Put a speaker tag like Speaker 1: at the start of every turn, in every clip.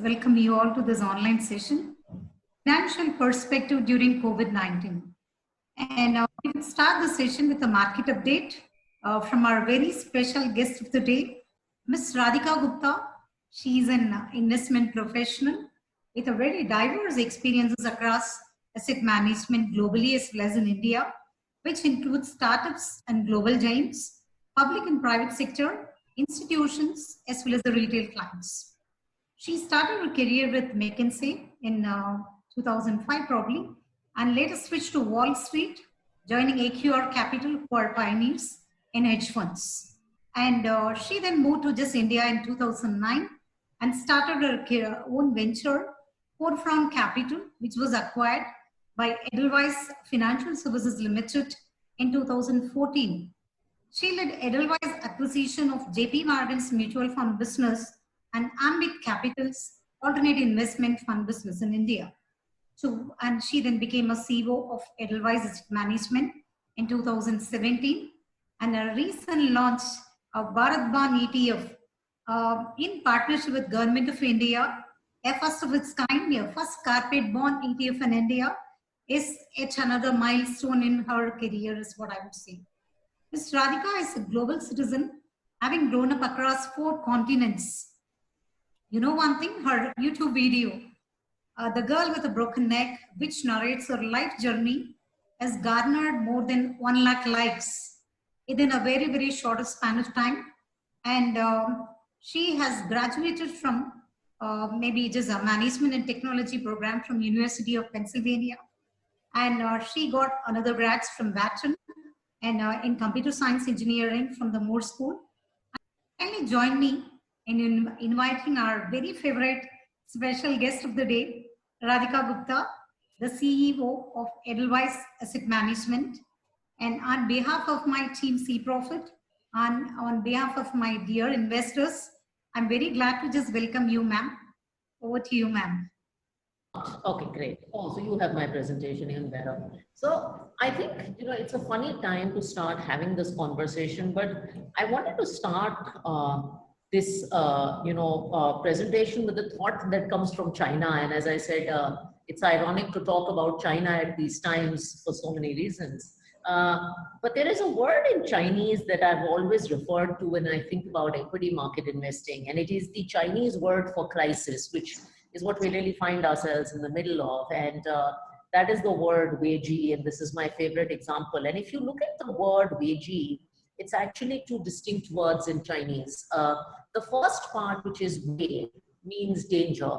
Speaker 1: welcome you all to this online session, Financial Perspective during COVID-19. And we will start the session with a market update from our very special guest of the day, Ms. Radhika Gupta. She is an investment professional with a very diverse experiences across asset management globally as well as in India, which includes startups and global giants, public and private sector, institutions, as well as the retail clients. She started her career with McKinsey in 2005 probably, and later switched to Wall Street, joining AQR Capital, who are pioneers in hedge funds. And she then moved to just India in 2009 and started her own venture, Forefront Capital, which was acquired by Edelweiss Financial Services Limited in 2014. She led Edelweiss acquisition of JP Morgan's mutual fund business and Ambit Capital's alternate investment fund business in India. And she then became a CEO of Edelweiss Asset Management in 2017, and a recent launch of Bharat Bond ETF in partnership with Government of India, a first of its kind, a first carpet bond ETF in India, is yet another milestone in her career, is what I would say. Ms. Radhika is a global citizen, having grown up across 4 continents. You know one thing, her YouTube video, The Girl with a Broken Neck, which narrates her life journey, has garnered more than 1 lakh likes within a very, very short span of time. And she has graduated from maybe just a management and technology program from University of Pennsylvania. And she got another grads from Wharton and in computer science engineering from the Moore School. Kindly join me in inviting our very favorite special guest of the day, Radhika Gupta, the CEO of Edelweiss Asset Management. And on behalf of my team C-Profit, and on behalf of my dear investors, I'm very glad to just welcome you, ma'am. Over to you, ma'am.
Speaker 2: Okay, great. Oh, so you have my presentation even better. So I think, it's a funny time to start having this conversation, but I wanted to start this, presentation with the thought that comes from China. And as I said, it's ironic to talk about China at these times for so many reasons. But there is a word in Chinese that I've always referred to when I think about equity market investing, and it is the Chinese word for crisis, which is what we really find ourselves in the middle of. And that is the word Weiji, and this is my favorite example. And if you look at the word Weiji, it's actually 2 distinct words in Chinese. The first part, which is Wei, means danger.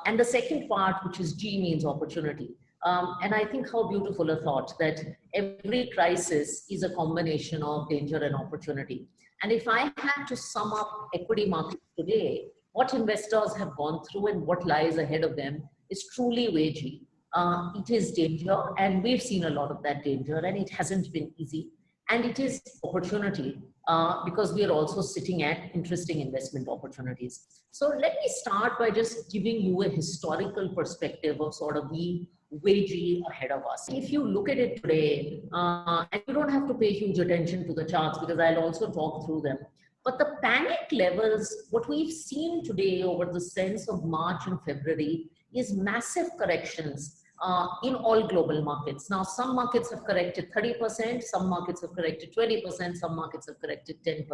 Speaker 2: And the second part, which is Ji, means opportunity. And I think how beautiful a thought that every crisis is a combination of danger and opportunity. And if I had to sum up equity markets today, what investors have gone through and what lies ahead of them is truly Weiji. It is danger, and we've seen a lot of that danger, and it hasn't been easy. And it is opportunity, because we are also sitting at interesting investment opportunities. So let me start by just giving you a historical perspective of sort of the Weiji ahead of us. If you look at it today, and you don't have to pay huge attention to the charts because I'll also talk through them. But the panic levels, what we've seen today over the sense of March and February is massive corrections in all global markets. Now, some markets have corrected 30%, some markets have corrected 20%, some markets have corrected 10%.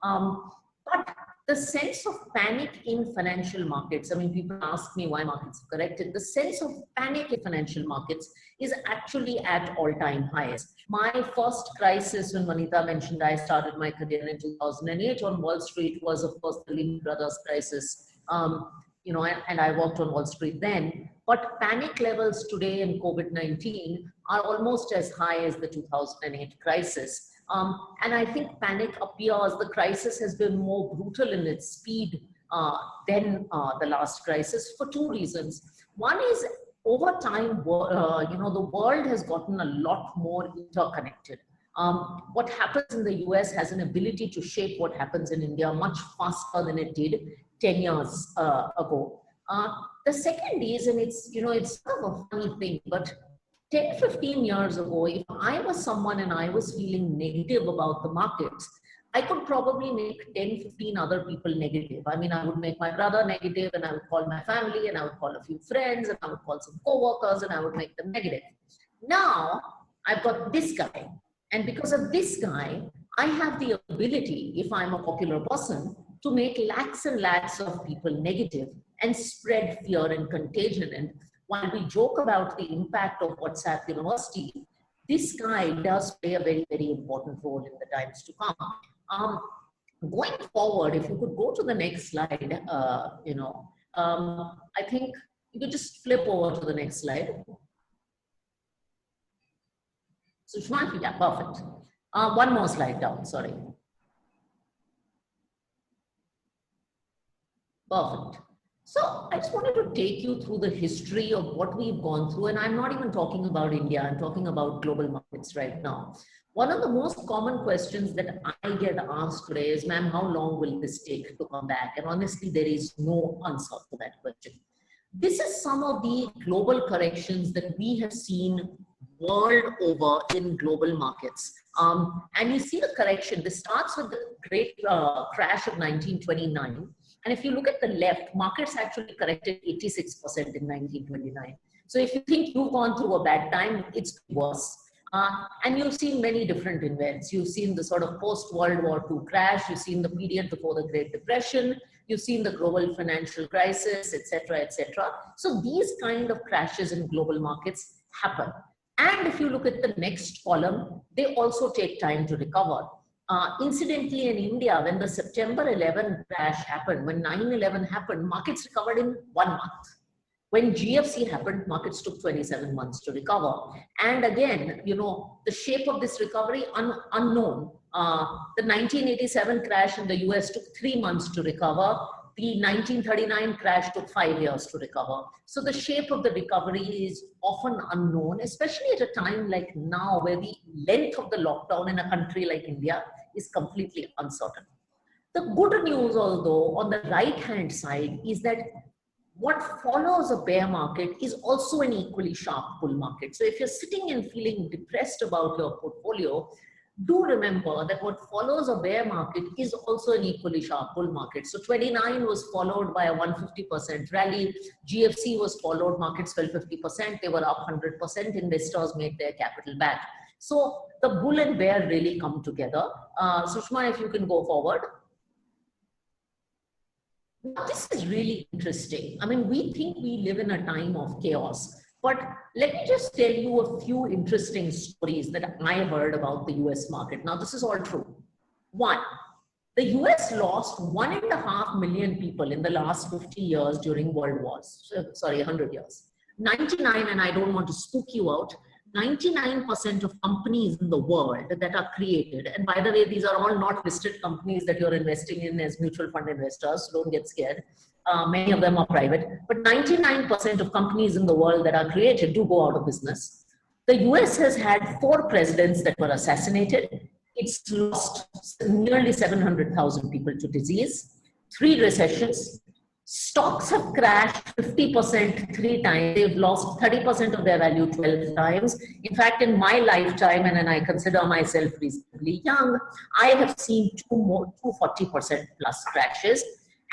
Speaker 2: But the sense of panic in financial markets, I mean, people ask me why markets have corrected. The sense of panic in financial markets is actually at all-time highs. My first crisis, when Manita mentioned I started my career in 2008 on Wall Street, was of course the Lehman Brothers crisis. And I worked on Wall Street then. But panic levels today in COVID-19 are almost as high as the 2008 crisis. And I think panic appears, the crisis has been more brutal in its speed than the last crisis for 2 reasons. One is over time, the world has gotten a lot more interconnected. What happens in the US has an ability to shape what happens in India much faster than it did 10 years ago. The second is, and it's sort of a funny thing, but 10, 15 years ago, if I was someone and I was feeling negative about the markets, I could probably make 10, 15 other people negative. I mean, I would make my brother negative, and I would call my family, and I would call a few friends, and I would call some co-workers, and I would make them negative. Now, I've got this guy. And because of this guy, I have the ability, if I'm a popular person, to make lakhs and lakhs of people negative and spread fear and contagion. And while we joke about the impact of WhatsApp University, this guy does play a very, very important role in the times to come. Going forward, if you could go to the next slide, I think you could just flip over to the next slide. So, yeah, perfect. One more slide down, sorry. Perfect. So I just wanted to take you through the history of what we've gone through. And I'm not even talking about India, I'm talking about global markets right now. One of the most common questions that I get asked today is, ma'am, how long will this take to come back? And honestly, there is no answer to that question. This is some of the global corrections that we have seen world over in global markets. And you see the correction. This starts with the great crash of 1929. And if you look at the left, markets actually corrected 86% in 1929. So if you think you've gone through a bad time, it's worse. And you've seen many different events. You've seen the sort of post-World War II crash. You've seen the period before the Great Depression. You've seen the global financial crisis, etc., etc. So these kind of crashes in global markets happen. And if you look at the next column, they also take time to recover. Incidentally, in India, when the September 11 crash happened, when 9/11 happened, markets recovered in 1 month. When GFC happened, markets took 27 months to recover. And again, you know, the shape of this recovery, unknown. The 1987 crash in the US took 3 months to recover. The 1939 crash took 5 years to recover. So the shape of the recovery is often unknown, especially at a time like now, where the length of the lockdown in a country like India is completely uncertain. The good news, although, on the right-hand side is that what follows a bear market is also an equally sharp bull market. So if you're sitting and feeling depressed about your portfolio, do remember that what follows a bear market is also an equally sharp bull market. So 29 was followed by a 150% rally. GFC was followed, markets fell 50%. They were up 100%. Investors made their capital back. So the bull and bear really come together. Sushma, if you can go forward. This is really interesting. I mean, we think we live in a time of chaos. But let me just tell you a few interesting stories that I heard about the US market. Now, this is all true. One, the US lost 1.5 million people in the last 50 years during world wars. Sorry, 100 years. 99, and I don't want to spook you out, 99% of companies in the world that are created, and by the way, these are all not listed companies that you're investing in as mutual fund investors, so don't get scared. Many of them are private, but 99% of companies in the world that are created do go out of business. The US has had 4 presidents that were assassinated. It's lost nearly 700,000 people to disease, 3 recessions. Stocks have crashed 50% 3 times. They've lost 30% of their value 12 times. In fact, in my lifetime, and I consider myself reasonably young, I have seen 240% plus crashes.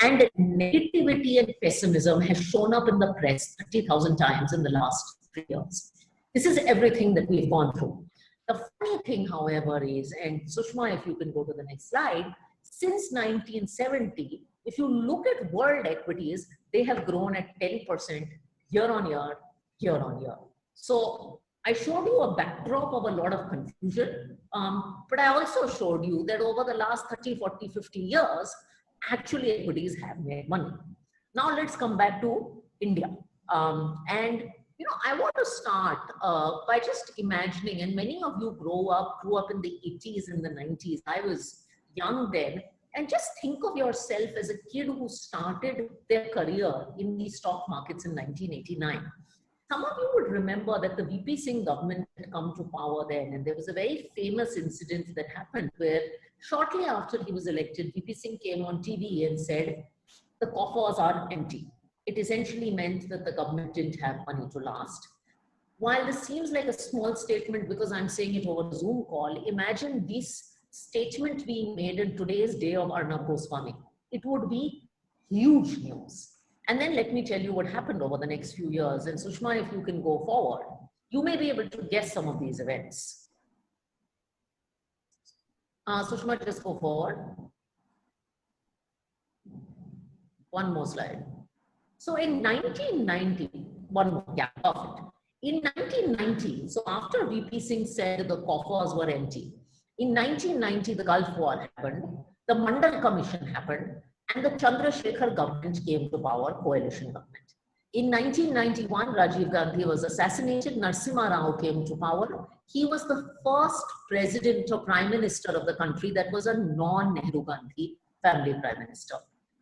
Speaker 2: And negativity and pessimism has shown up in the press 30,000 times in the last 3 years. This is everything that we've gone through. The funny thing, however, is, and Sushma, if you can go to the next slide, since 1970, if you look at world equities, they have grown at 10% year on year, year on year. So I showed you a backdrop of a lot of confusion, but I also showed you that over the last 30, 40, 50 years, actually equities have made money. Now let's come back to India. And you know, I want to start by just imagining, and many of you grew up in the 80s and the 90s. I was young then. And just think of yourself as a kid who started their career in the stock markets in 1989. Some of you would remember that the VP Singh government had come to power then, and there was a very famous incident that happened where shortly after he was elected, VP Singh came on TV and said, the coffers are empty. It essentially meant that the government didn't have money to last. While this seems like a small statement because I'm saying it over a Zoom call, imagine this statement being made in today's day of Arnab Goswami, it would be huge news. And then let me tell you what happened over the next few years. And Sushma, if you can go forward, you may be able to guess some of these events. Sushma, just go forward. One more slide. So in 1990, one more, yeah, perfect. In 1990, so after VP Singh said the coffers were empty, in 1990, the Gulf War happened, the Mandal Commission happened, and the Chandrasekhar government came to power, coalition government. In 1991, Rajiv Gandhi was assassinated, Narasimha Rao came to power. He was the first president or prime minister of the country that was a non-Nehru Gandhi family prime minister.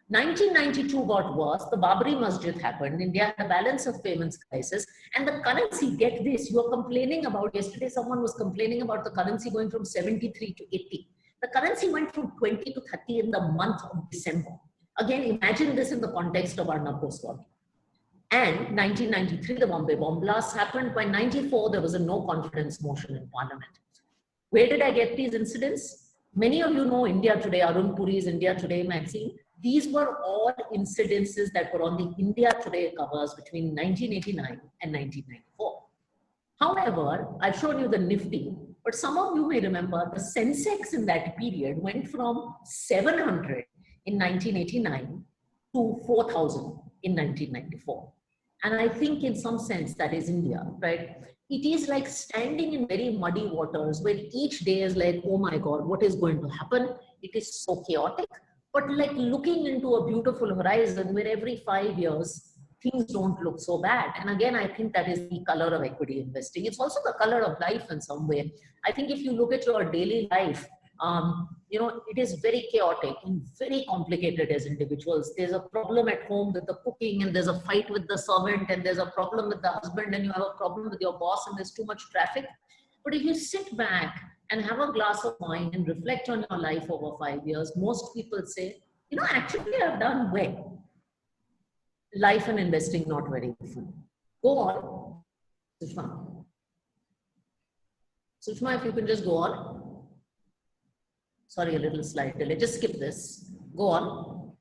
Speaker 2: 1992 got worse, the Babri Masjid happened, India had a balance of payments crisis, and the currency, get this, you are complaining about, yesterday someone was complaining about the currency going from 73 to 80. The currency went from 20 to 30 in the month of December. Again, imagine this in the context of Arnab Goswami. And 1993, the Bombay bomb blast happened. By 94, there was a no confidence motion in Parliament. Where did I get these incidents? Many of you know India Today, Arun Puri's India Today magazine. These were all incidences that were on the India Today covers between 1989 and 1994. However, I've shown you the Nifty, but some of you may remember the Sensex in that period went from 700 in 1989 to 4,000 in 1994. And I think in some sense that is India, right? It is like standing in very muddy waters where each day is like, oh my God, what is going to happen? It is so chaotic, but like looking into a beautiful horizon where every 5 years, things don't look so bad. And again, I think that is the color of equity investing. It's also the color of life in some way. I think if you look at your daily life, you know, it is very chaotic and very complicated as individuals. There's a problem at home with the cooking, and there's a fight with the servant, and there's a problem with the husband, and you have a problem with your boss, and there's too much traffic. But if you sit back and have a glass of wine and reflect on your life over 5 years, most people say, you know, actually I've done well. Life and investing not very different. Go on, Sushma. Sushma, if you can just go on. Sorry, a little slide delay. Just skip this. Go on.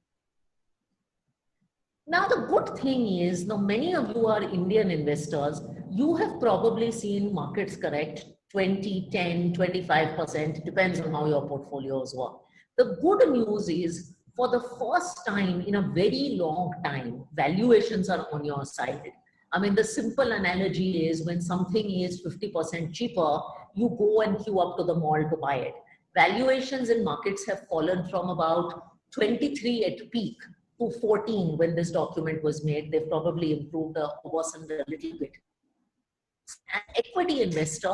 Speaker 2: Now, the good thing is, now many of you are Indian investors. You have probably seen markets correct 20, 10, 25%. Depends on how your portfolios work. The good news is, for the first time in a very long time, valuations are on your side. I mean, the simple analogy is when something is 50% cheaper, you go and queue up to the mall to buy it. Valuations in markets have fallen from about 23 at peak to 14 when this document was made. They've probably improved or worsened a little bit. An equity investor,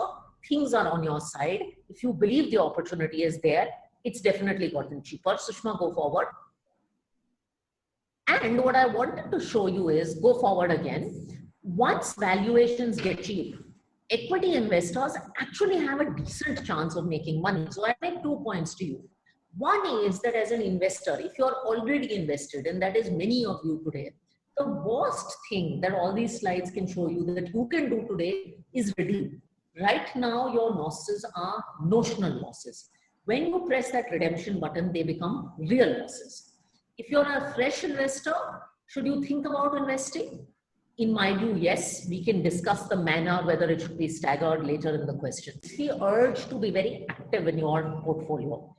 Speaker 2: things are on your side. If you believe the opportunity is there, it's definitely gotten cheaper. Sushma, go forward. And what I wanted to show you is, go forward again. Once valuations get cheap, equity investors actually have a decent chance of making money. So I make 2 points to you. One is that as an investor, if you're already invested, and that is many of you today, the worst thing that all these slides can show you that you can do today is redeem. Right now, your losses are notional losses. When you press that redemption button, they become real losses. If you're a fresh investor, should you think about investing? In my view, yes. We can discuss the manner, whether it should be staggered later in the question. The urge to be very active in your portfolio.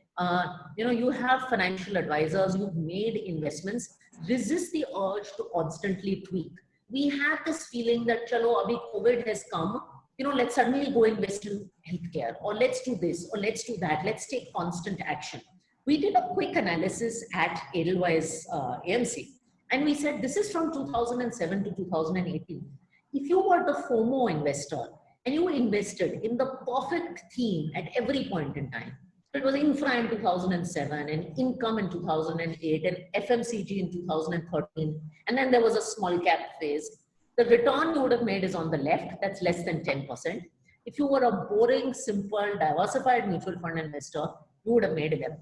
Speaker 2: You know, you have financial advisors, you've made investments. Resist the urge to constantly tweak. We have this feeling that, chalo, abhi COVID has come, you know, let's suddenly go invest in healthcare, or let's do this, or let's do that. Let's take constant action. We did a quick analysis at Edelweiss AMC. And we said, this is from 2007 to 2018. If you were the FOMO investor and you invested in the perfect theme at every point in time, it was infra in 2007 and income in 2008 and FMCG in 2013. And then there was a small cap phase. The return you would have made is on the left. That's less than 10%. If you were a boring, simple, diversified mutual fund investor, you would have made 11%.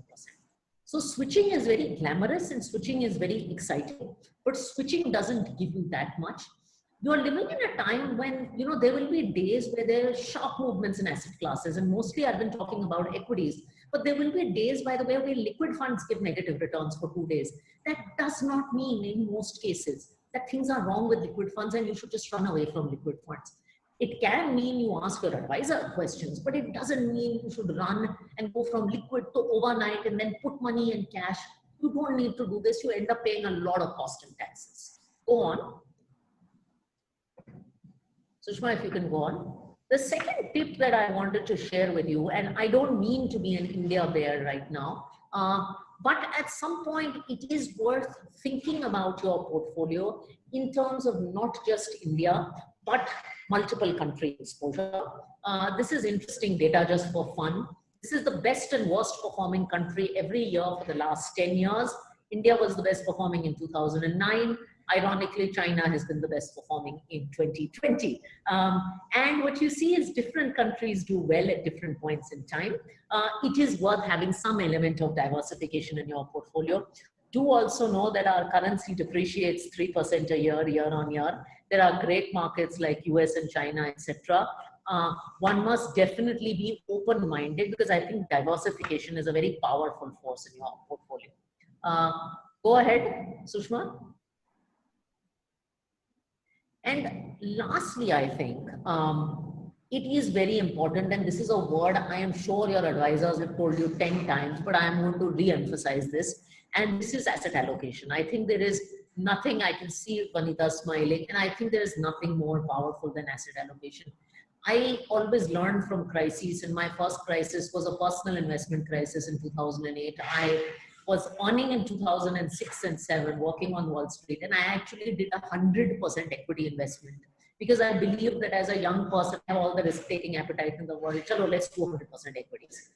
Speaker 2: So switching is very glamorous and switching is very exciting, but switching doesn't give you that much. You're living in a time when, you know, there will be days where there are sharp movements in asset classes, and mostly I've been talking about equities. But there will be days, by the way, where liquid funds give negative returns for 2 days. That does not mean in most cases that things are wrong with liquid funds and you should just run away from liquid funds. It can mean you ask your advisor questions, but it doesn't mean you should run and go from liquid to overnight and then put money in cash. You don't need to do this. You end up paying a lot of cost and taxes. Go on. Sushma, if you can go on. The second tip that I wanted to share with you, and I don't mean to be an India bear right now, but at some point it is worth thinking about your portfolio in terms of not just India, but multiple country exposure. This is interesting data just for fun. This is the best and worst performing country every year for the last 10 years. India was the best performing in 2009. Ironically, China has been the best performing in 2020. And what you see is different countries do well at different points in time. It is worth having some element of diversification in your portfolio. Do also know that our currency depreciates 3% a year, year on year. There are great markets like US and China, etc. One must definitely be open-minded because I think diversification is a very powerful force in your portfolio. Go ahead, Sushma. And lastly, I think it is very important, and this is a word I am sure your advisors have told you 10 times, but I am going to re-emphasize this, and this is asset allocation. I think there is nothing, I can see Vanita smiling, and I think there is nothing more powerful than asset allocation. I always learned from crises, and my first crisis was a personal investment crisis in 2008. I was earning in 2006 and 7, working on Wall Street, and I actually did 100% equity investment because I believed that as a young person, I have all the risk-taking appetite in the world. Chalo, let's do 100% equities.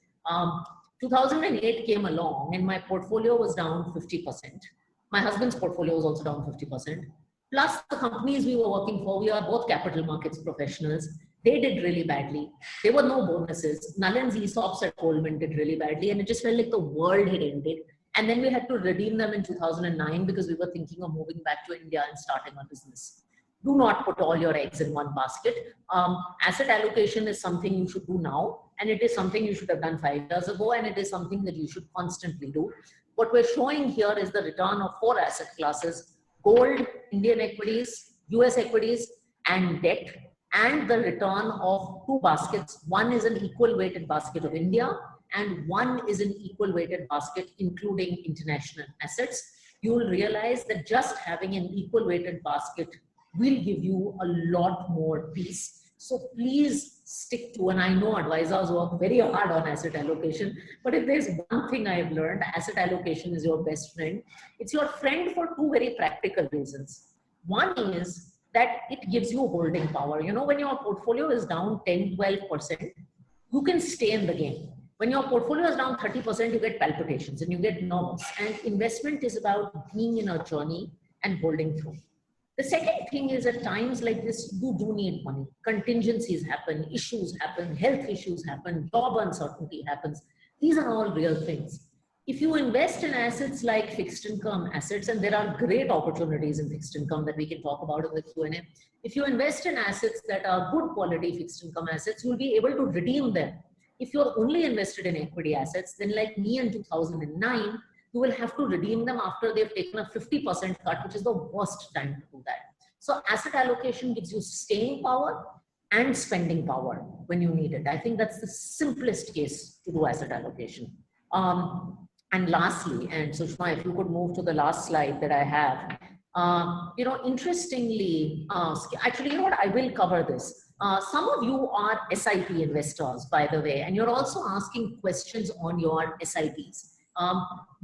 Speaker 2: 2008 came along, and my portfolio was down 50%. My husband's portfolio was also down 50%. Plus, the companies we were working for, we are both capital markets professionals. They did really badly. There were no bonuses. Nalin's ESOPs at Goldman did really badly, and it just felt like the world had ended. And then we had to redeem them in 2009 because we were thinking of moving back to India and starting a business. Do not put all your eggs in one basket. Asset allocation is something you should do now, and it is something you should have done 5 years ago, and it is something that you should constantly do. What we're showing here is the return of 4 asset classes: gold, Indian equities, US equities, and debt, and the return of 2 baskets. One is an equal weighted basket of India, and one is an equal weighted basket including international assets. You will realize that just having an equal weighted basket will give you a lot more peace. So please stick to, and I know advisors work very hard on asset allocation, but if there's one thing I've learned, asset allocation is your best friend. It's your friend for 2 very practical reasons. One is that it gives you holding power. You know, when your portfolio is down 10, 12%, you can stay in the game. When your portfolio is down 30%, you get palpitations and you get nervous. And investment is about being in a journey and holding through. The second thing is at times like this, you do need money. Contingencies happen, issues happen, health issues happen, job uncertainty happens. These are all real things. If you invest in assets like fixed income assets, and there are great opportunities in fixed income that we can talk about in the Q&A. If you invest in assets that are good quality fixed income assets, you'll be able to redeem them. If you're only invested in equity assets, then like me in 2009, you will have to redeem them after they've taken a 50% cut, which is the worst time to do that. So asset allocation gives you staying power and spending power when you need it. I think that's the simplest case to do asset allocation. And lastly, and Sushma, if you could move to the last slide that I have, you know, interestingly, actually, you know what, I will cover this. Some of you are SIP investors, by the way, and you're also asking questions on your SIPs.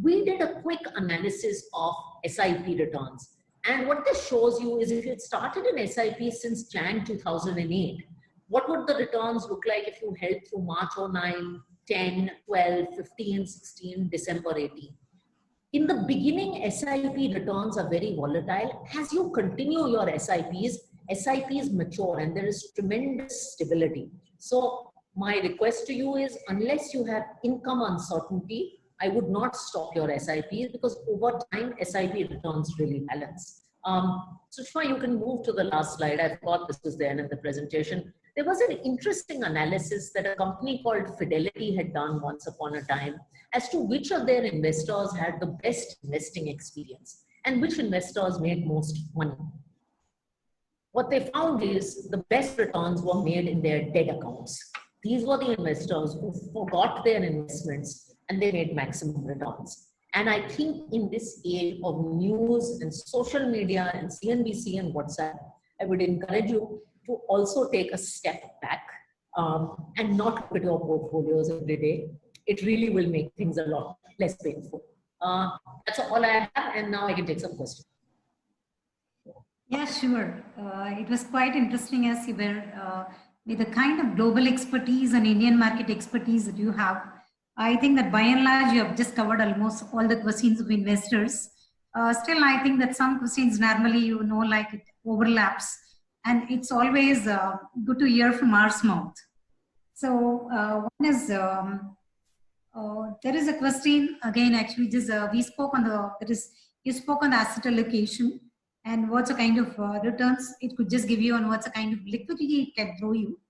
Speaker 2: We did a quick analysis of SIP returns. And what this shows you is if you had started an SIP since Jan 2008, what would the returns look like if you held through March 09, 10, 12, 15, 16, December 18? In the beginning, SIP returns are very volatile. As you continue your SIPs mature and there is tremendous stability. So my request to you is, unless you have income uncertainty, I would not stop your SIPs because over time, SIP returns really balance. So Shma, you can move to the last slide. I thought this was there in the presentation. There was an interesting analysis that a company called Fidelity had done once upon a time as to which of their investors had the best investing experience and which investors made most money. What they found is the best returns were made in their dead accounts. These were the investors who forgot their investments and they made maximum returns. And I think in this age of news and social media and CNBC and WhatsApp, I would encourage you to also take a step back and not look at your portfolios every day. It really will make things a lot less painful. That's all I have, and now I can take some questions.
Speaker 1: Yeah, sure. It was quite interesting as you were with the kind of global expertise and Indian market expertise that you have. I think that by and large, you have just covered almost all the questions of investors. Still, I think that some questions normally, you know, like it overlaps, and it's always good to hear from our mouth. So one is, there is a question again, actually, just we spoke on the, you spoke on the asset allocation and what's the kind of returns it could just give you and what's the kind of liquidity it can throw you.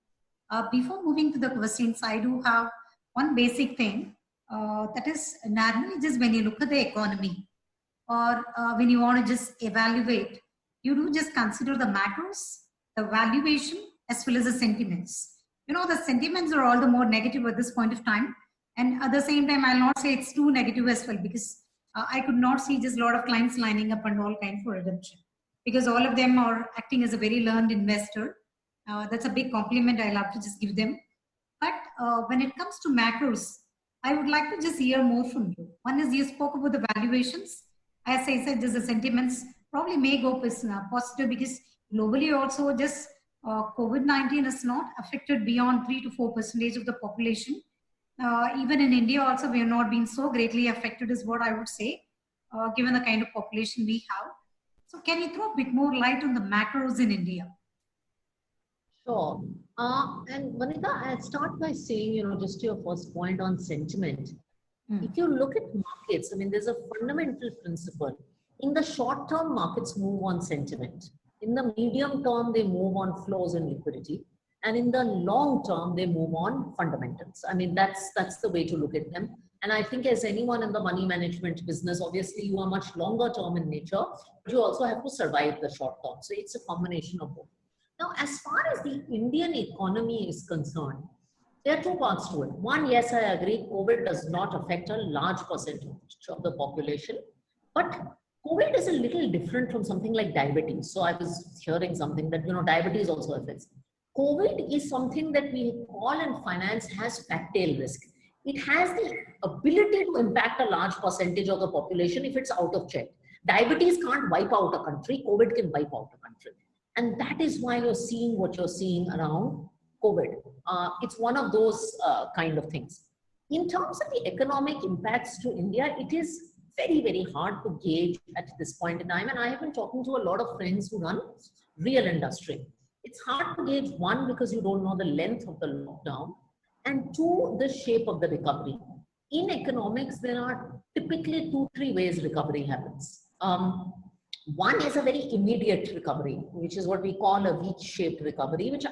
Speaker 1: Before moving to the questions, I do have one basic thing that is normally just when you look at the economy or when you want to just evaluate, you do just consider the macros, the valuation, as well as the sentiments. You know, the sentiments are all the more negative at this point of time. And at the same time, I'll not say it's too negative as well, because I could not see just a lot of clients lining up and all kind for redemption, because all of them are acting as a very learned investor. That's a big compliment I'll have to just give them. But when it comes to macros, I would like to just hear more from you. One is you spoke about the valuations. As I said, just the sentiments probably may go positive, because globally also just COVID-19 has not affected beyond 3 to 4% of the population. Even in India also, we have not been so greatly affected is what I would say, given the kind of population we have. So can you throw a bit more light on the macros in India?
Speaker 2: Sure. And Vanita, I'll start by saying, you know, just to your first point on sentiment. If you look at markets, I mean, there's a fundamental principle. In the short term, markets move on sentiment. In the medium term, they move on flows and liquidity. And in the long term, they move on fundamentals. I mean, that's the way to look at them. And I think as anyone in the money management business, obviously you are much longer term in nature, but you also have to survive the short term. So it's a combination of both. Now, as far as the Indian economy is concerned, there are two parts to it. One, yes, I agree, COVID does not affect a large percentage of the population, but COVID is a little different from something like diabetes. So I was hearing something that, you know, diabetes also affects. COVID is something that we call in finance has fat tail risk. It has the ability to impact a large percentage of the population if it's out of check. Diabetes can't wipe out a country, COVID can wipe out a country. And that is why you're seeing what you're seeing around COVID. It's one of those kind of things. In terms of the economic impacts to India, it is very, very hard to gauge at this point in time. And I have been talking to a lot of friends who run real industry. It's hard to gauge, one, because you don't know the length of the lockdown, and two, the shape of the recovery. In economics, there are typically 2-3 ways recovery happens. One is a very immediate recovery, which is what we call a V-shaped recovery, which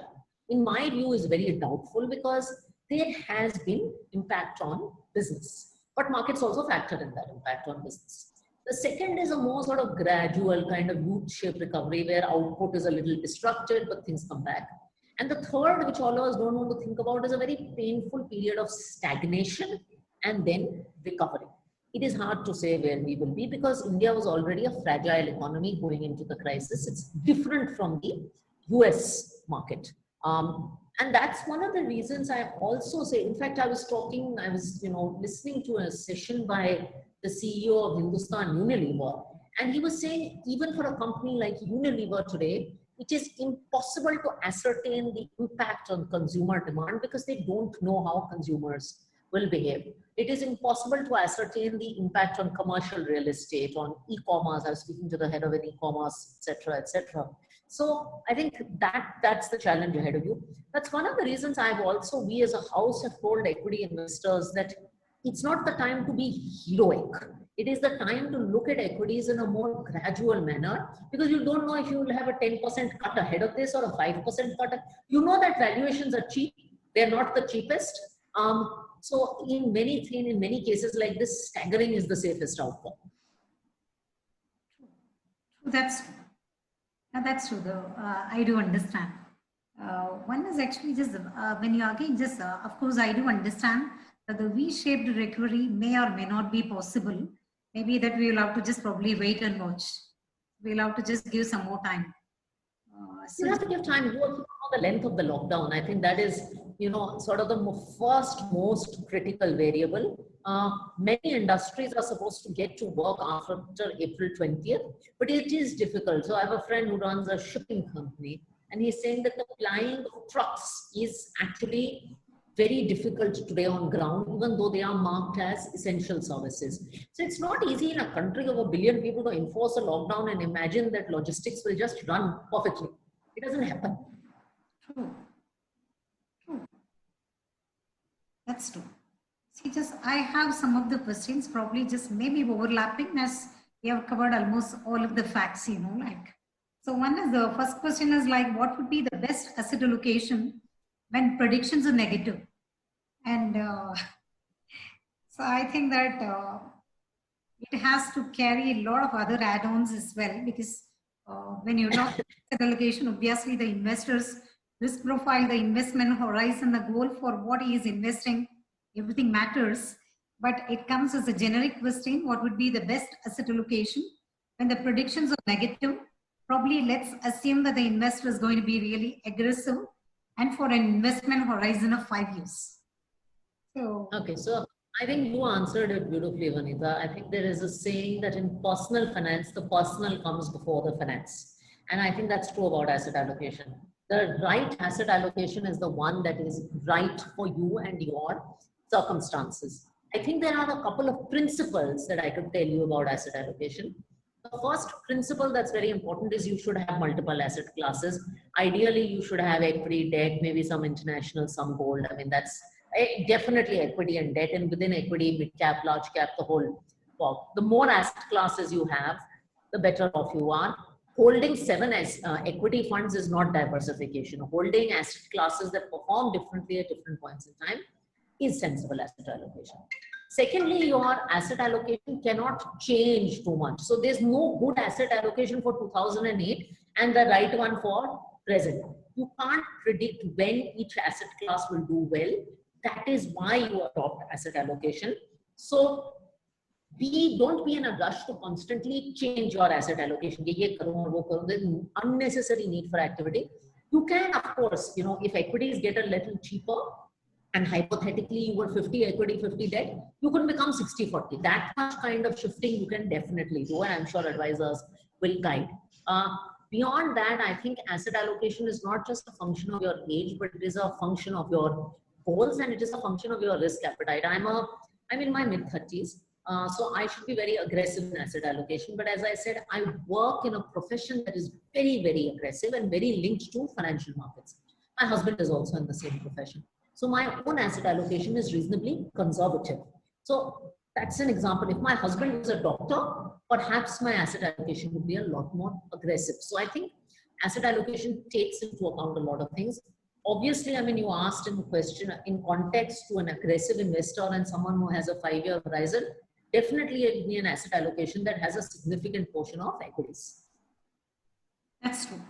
Speaker 2: in my view is very doubtful because there has been impact on business, but markets also factor in that impact on business. The second is a more sort of gradual kind of U-shaped recovery where output is a little disrupted, but things come back. And the third, which all of us don't want to think about, is a very painful period of stagnation and then recovery. It is hard to say where we will be because India was already a fragile economy going into the crisis. It's different from the US market. And that's one of the reasons I also say, in fact, I was listening to a session by the CEO of Hindustan Unilever, and he was saying, even for a company like Unilever today, it is impossible to ascertain the impact on consumer demand because they don't know how consumers will behave. It is impossible to ascertain the impact on commercial real estate, on e-commerce. I was speaking to the head of an e-commerce, etc., etc. So I think that's the challenge ahead of you. That's one of the reasons we as a house have told equity investors that it's not the time to be heroic. It is the time to look at equities in a more gradual manner, because you don't know if you will have a 10% cut ahead of this or a 5% cut. You know that valuations are cheap. They're not the cheapest. So in many cases like this, staggering is the safest outcome.
Speaker 1: That's true. Though I do understand. One is actually just when you again just of course I do understand that the V-shaped recovery may or may not be possible. Maybe that we will have to just probably wait and watch. We'll have to just give some more time.
Speaker 2: You have to give time. You also know the length of the lockdown. I think that is, sort of the first most critical variable. Many industries are supposed to get to work after April 20th, but it is difficult. So I have a friend who runs a shipping company, and he's saying that the flying of trucks is actually very difficult today on ground, even though they are marked as essential services. So it's not easy in a country of 1 billion people to enforce a lockdown and imagine that logistics will just run perfectly. It doesn't happen.
Speaker 1: True. That's true. See, I have some of the questions probably just maybe overlapping as we have covered almost all of the facts, So one is the first question is like, what would be the best asset allocation when predictions are negative? And so I think that it has to carry a lot of other add-ons as well, because when you talk asset allocation, obviously the investor's risk profile, the investment horizon, the goal for what he is investing, everything matters. But it comes as a generic question, what would be the best asset allocation when the predictions are negative? Probably let's assume that the investor is going to be really aggressive and for an investment horizon of 5 years. So,
Speaker 2: okay, so I think you answered it beautifully, Vanitha. I think there is a saying that in personal finance, the personal comes before the finance. And I think that's true about asset allocation. The right asset allocation is the one that is right for you and your circumstances. I think there are a couple of principles that I could tell you about asset allocation. The first principle that's very important is you should have multiple asset classes. Ideally, you should have equity, debt, maybe some international, some gold. I mean, that's definitely equity and debt, and within equity, mid cap, large cap, the whole box. The more asset classes you have, the better off you are. Holding 7 as equity funds is not diversification. Holding asset classes that perform differently at different points in time is sensible asset allocation. Secondly, your asset allocation cannot change too much. So there's no good asset allocation for 2008 and the right one for present. You can't predict when each asset class will do well. That is why you adopt asset allocation. So don't be in a rush to constantly change your asset allocation. There's unnecessary need for activity. You can, of course, if equities get a little cheaper, and hypothetically you were 50 equity, 50 debt, you can become 60-40. That much kind of shifting you can definitely do, and I'm sure advisors will guide. Beyond that, I think asset allocation is not just a function of your age, but it is a function of your goals, and it is a function of your risk appetite. I'm in my mid-30s, so I should be very aggressive in asset allocation. But as I said, I work in a profession that is very, very aggressive and very linked to financial markets. My husband is also in the same profession. So my own asset allocation is reasonably conservative. So that's an example. If my husband was a doctor, perhaps my asset allocation would be a lot more aggressive. So I think asset allocation takes into account a lot of things. Obviously, I mean, you asked in the question in context to an aggressive investor and someone who has a 5-year horizon, definitely it will be an asset allocation that has a significant portion of equities.
Speaker 1: That's true.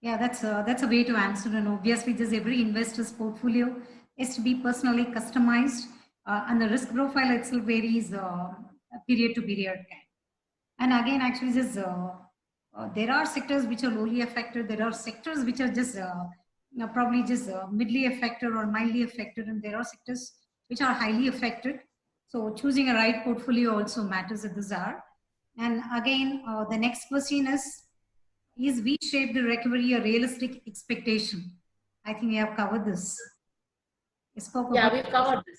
Speaker 1: Yeah, that's a way to answer. And obviously, just every investor's portfolio is to be personally customized, and the risk profile itself varies period to period. And again, actually, just there are sectors which are lowly affected. There are sectors which are just probably just midly affected or mildly affected, and there are sectors which are highly affected. So choosing a right portfolio also matters at this hour. And again, the next question is V-shaped recovery a realistic expectation? I think we have covered this.
Speaker 2: Yeah, we've covered this.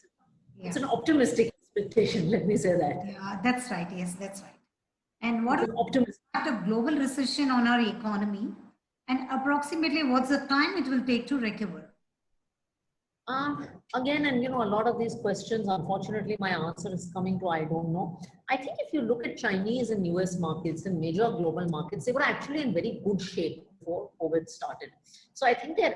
Speaker 2: Yeah. It's an optimistic expectation, let me say that.
Speaker 1: Yeah, that's right. Yes, that's right. And what is the impact of global recession on our economy? And approximately what's the time it will take to recover?
Speaker 2: Again, and a lot of these questions, unfortunately, my answer is coming to I don't know. I think if you look at Chinese and US markets and major global markets, they were actually in very good shape before COVID started. So I think their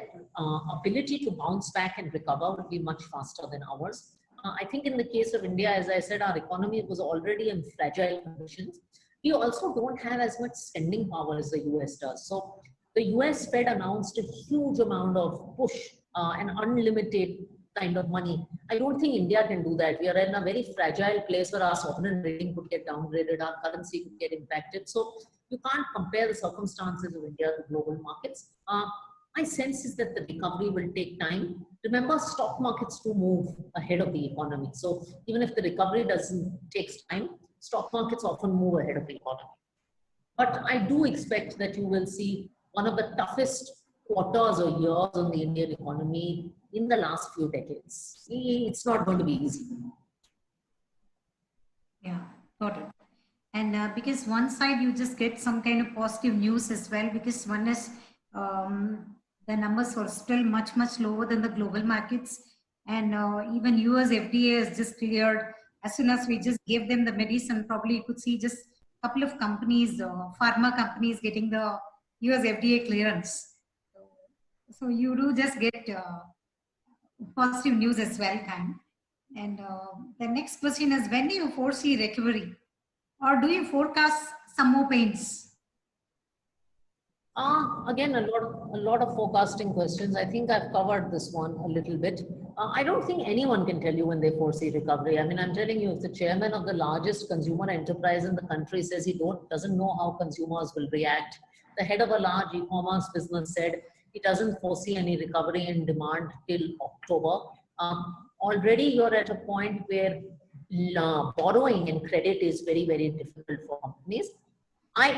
Speaker 2: ability to bounce back and recover will be much faster than ours. I think in the case of India, as I said, our economy was already in fragile conditions. We also don't have as much spending power as the US does. So the US Fed announced a huge amount of push and unlimited kind of money. I don't think India can do that. We are in a very fragile place where our sovereign rating could get downgraded, our currency could get impacted. So you can't compare the circumstances of India to global markets. My sense is that the recovery will take time. Remember, stock markets do move ahead of the economy. So even if the recovery takes time, stock markets often move ahead of the economy. But I do expect that you will see one of the toughest quarters or years on the Indian economy in the last few decades. It's not going to be easy.
Speaker 1: Yeah, got it. And because one side you just get some kind of positive news as well, because one is the numbers were still much, much lower than the global markets. And even US FDA has just cleared, as soon as we just gave them the medicine, probably you could see just a couple of companies, pharma companies getting the US FDA clearance. So you do just get positive news as well, kind. And the next question is, when do you foresee recovery? Or do you forecast some more pains?
Speaker 2: Again, a lot of forecasting questions. I think I've covered this one a little bit. I don't think anyone can tell you when they foresee recovery. I mean, I'm telling you, if the chairman of the largest consumer enterprise in the country says he doesn't know how consumers will react, the head of a large e-commerce business said he doesn't foresee any recovery in demand till October. Already you're at a point where borrowing and credit is very, very difficult for companies.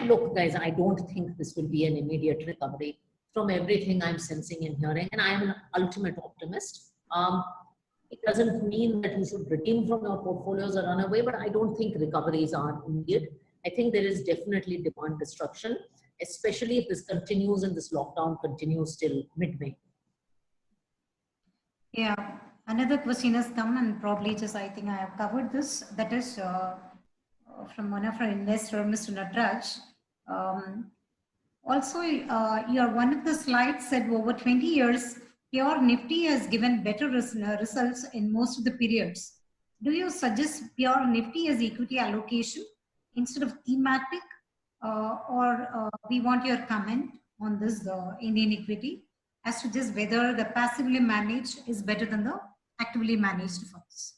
Speaker 2: Look, guys, I don't think this will be an immediate recovery from everything I'm sensing and hearing, and I'm an ultimate optimist. It doesn't mean that you should redeem from your portfolios or run away, but I don't think recoveries are immediate. I think there is definitely demand destruction, especially if this continues and this lockdown continues till mid-May.
Speaker 1: Yeah, another question has come, and probably just I think I have covered this. That is from one of our investor, Mr. Natraj. Also, one of the slides said over 20 years, Pure Nifty has given better results in most of the periods. Do you suggest Pure Nifty as equity allocation instead of thematic? Or we want your comment on this Indian equity as to just whether the passively managed is better than the actively managed funds.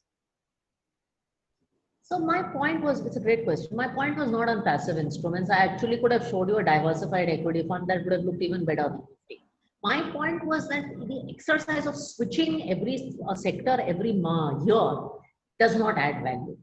Speaker 2: So my point was, it's a great question. My point was not on passive instruments. I actually could have showed you a diversified equity fund that would have looked even better than Nifty. My point was that the exercise of switching every sector every year does not add value.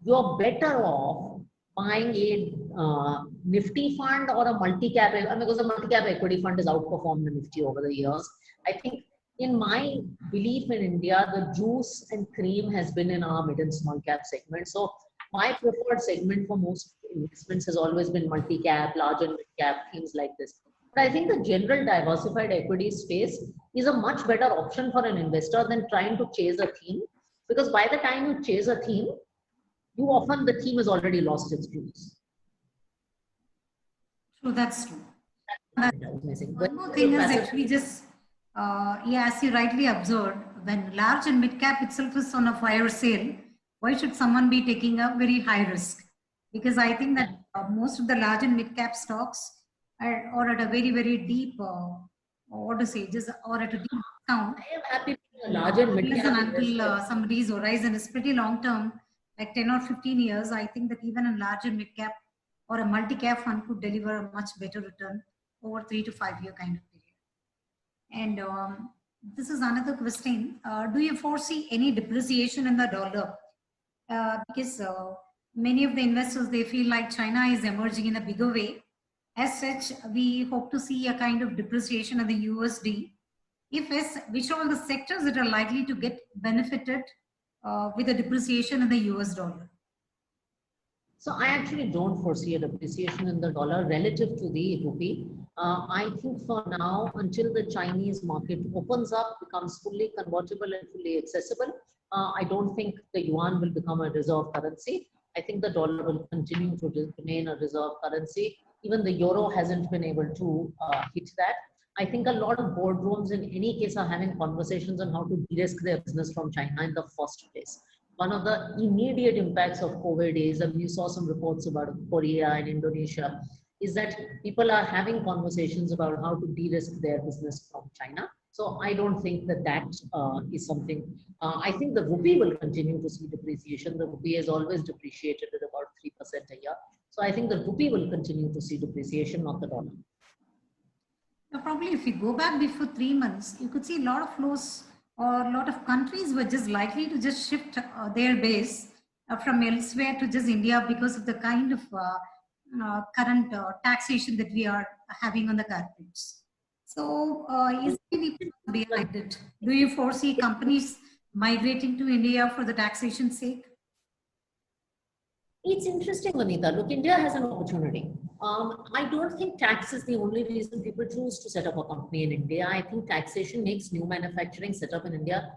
Speaker 2: You're better off buying a Nifty fund or a multi-cap, because the multi-cap equity fund has outperformed the Nifty over the years. I think in my belief in India, the juice and cream has been in our mid and small cap segment. So my preferred segment for most investments has always been multi-cap, large and mid cap, things like this. But I think the general diversified equity space is a much better option for an investor than trying to chase a theme. Because by the time you chase a theme, the theme has already lost its juice.
Speaker 1: So that's true. One more thing is actually just, as you rightly observed, when large and mid cap itself is on a fire sale, why should someone be taking a very high risk? Because I think that most of the large and mid cap stocks are at a very, very deep, or at a deep discount.
Speaker 2: I am happy with the large and mid cap.
Speaker 1: Until somebody's horizon is pretty long term, like 10 or 15 years, I think that even a large and mid cap or a multi-cap fund could deliver a much better return over 3 to 5 year kind of period. And this is another question. Do you foresee any depreciation in the dollar? Because many of the investors, they feel like China is emerging in a bigger way. As such, we hope to see a kind of depreciation of the USD. If yes, which are all the sectors that are likely to get benefited with the depreciation in the US dollar?
Speaker 2: So I actually don't foresee a depreciation in the dollar relative to the rupee. I think for now, until the Chinese market opens up, becomes fully convertible and fully accessible, I don't think the yuan will become a reserve currency. I think the dollar will continue to remain a reserve currency. Even the euro hasn't been able to hit that. I think a lot of boardrooms in any case are having conversations on how to de-risk their business from China in the first place. One of the immediate impacts of COVID is, and we saw some reports about Korea and Indonesia, is that people are having conversations about how to de-risk their business from China. So I don't think that that is something. I think the rupee will continue to see depreciation. The rupee has always depreciated at about 3% a year. So I think the rupee will continue to see depreciation, not the dollar.
Speaker 1: Now, probably if you go back before 3 months, you could see a lot of flows or a lot of countries were just likely to just shift their base from elsewhere to just India because of the kind of current taxation that we are having on the corporates. So, is there any plan behind it? Do you foresee companies migrating to India for the taxation sake?
Speaker 2: It's interesting, Vanita. Look, India has an opportunity. I don't think tax is the only reason people choose to set up a company in India. I think taxation makes new manufacturing set up in India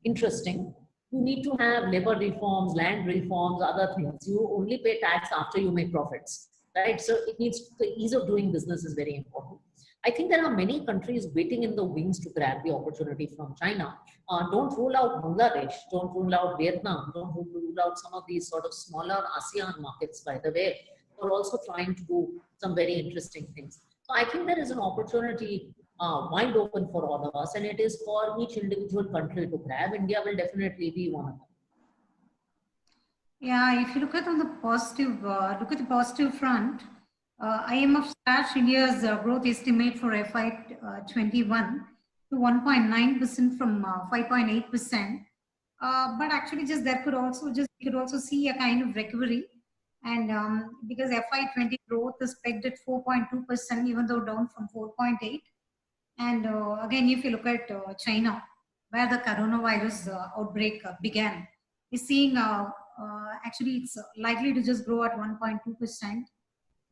Speaker 2: interesting. You need to have labor reforms, land reforms, other things. You only pay tax after you make profits, right? So it needs, the ease of doing business is very important. I think there are many countries waiting in the wings to grab the opportunity from China. Don't rule out Bangladesh, don't rule out Vietnam, don't rule out some of these sort of smaller ASEAN markets, by the way, who are also trying to do some very interesting things. So I think there is an opportunity wide open for all of us, and it is for each individual country to grab. India will definitely be one of them.
Speaker 1: Yeah, if you look at on the positive, look at the positive front, IMF slashed India's growth estimate for FY21 to 1.9% from 5.8%. But actually, just there could also you could also see a kind of recovery, and because FY20 growth is pegged at 4.2%, even though down from 4.8. And again, if you look at China, where the coronavirus outbreak began, we're seeing actually it's likely to just grow at 1.2%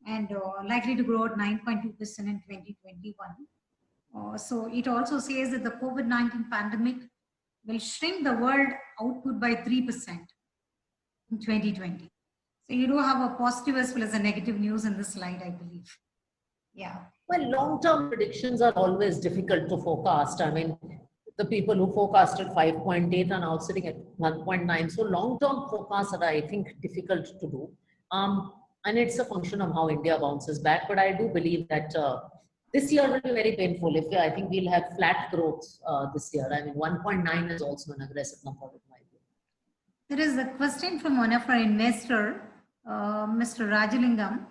Speaker 1: and likely to grow at 9.2% in 2021. So it also says that the COVID-19 pandemic will shrink the world output by 3% in 2020. So you do have a positive as well as a negative news in this slide, I believe. Yeah.
Speaker 2: Well, long-term predictions are always difficult to forecast. I mean, the people who forecasted 5.8 are now sitting at 1.9. So long-term forecasts are, I think, difficult to do. And it's a function of how India bounces back. But I do believe that this year will be very painful. I think we'll have flat growth this year. I mean, 1.9 is also an aggressive number in my view.
Speaker 1: There is a question from one of our investor, Mr. Rajalingam.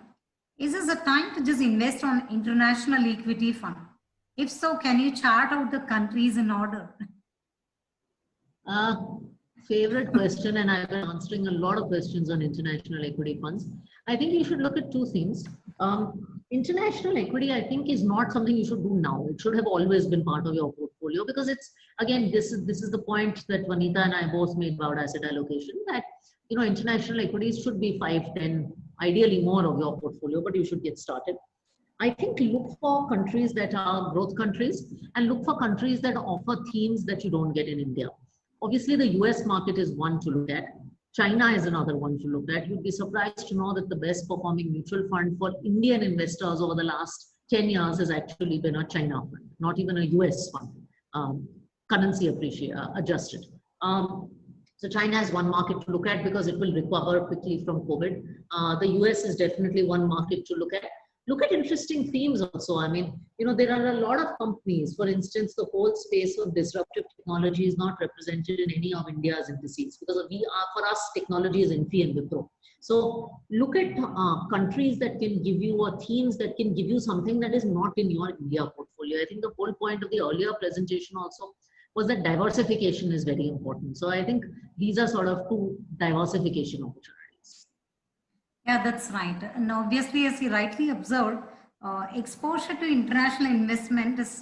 Speaker 1: Is this a time to just invest on international equity fund? If so, can you chart out the countries in order?
Speaker 2: Favorite question, and I've been answering a lot of questions on international equity funds. I think you should look at two things. International equity, I think, is not something you should do now. It should have always been part of your portfolio, because it's, again, this is the point that Vanita and I both made about asset allocation, that international equities should be 5, 10, ideally more of your portfolio, but you should get started. I think look for countries that are growth countries, and look for countries that offer themes that you don't get in India. Obviously, the US market is one to look at. China is another one to look at. You'd be surprised to know that the best performing mutual fund for Indian investors over the last 10 years has actually been a China fund, not even a US fund, currency adjusted. So China is one market to look at because it will recover quickly from COVID. The US is definitely one market to look at. Look at interesting themes also. I mean, there are a lot of companies, for instance, the whole space of disruptive technology is not represented in any of India's indices, because for us, technology is Infy and Wipro. So look at countries that can give you, or themes that can give you something that is not in your India portfolio. I think the whole point of the earlier presentation also was that diversification is very important. So I think these are sort of two diversification opportunities.
Speaker 1: Yeah, that's right. And obviously, as you rightly observed, exposure to international investment is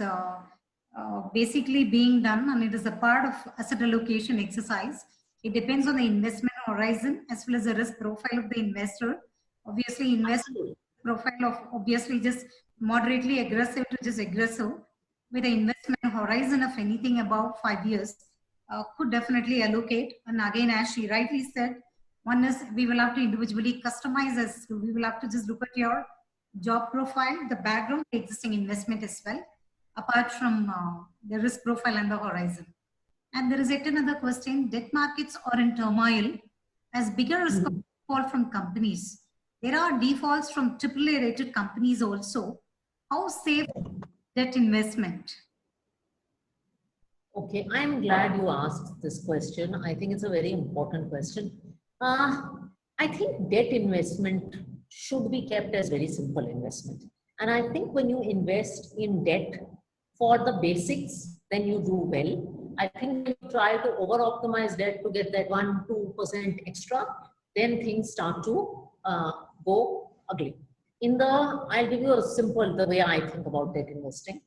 Speaker 1: basically being done, and it is a part of asset allocation exercise. It depends on the investment horizon as well as the risk profile of the investor. Obviously, investment profile of obviously just moderately aggressive to just aggressive, with an investment horizon of anything above 5 years, could definitely allocate. And again, as she rightly said, one is we will have to individually customize as we will have to just look at your job profile, the background, the existing investment as well, apart from the risk profile and the horizon. And there is yet another question: debt markets are in turmoil as bigger risk of default from companies. There are defaults from AAA rated companies also. How safe debt investment?
Speaker 2: Okay, I'm glad you asked this question. I think it's a very important question. Uh, I think debt investment should be kept as very simple investment. And I think when you invest in debt for the basics, then you do well. I think when you try to over optimize debt to get that 1-2% extra, then things start to go ugly. I'll give you a simple, the way I think about debt investing.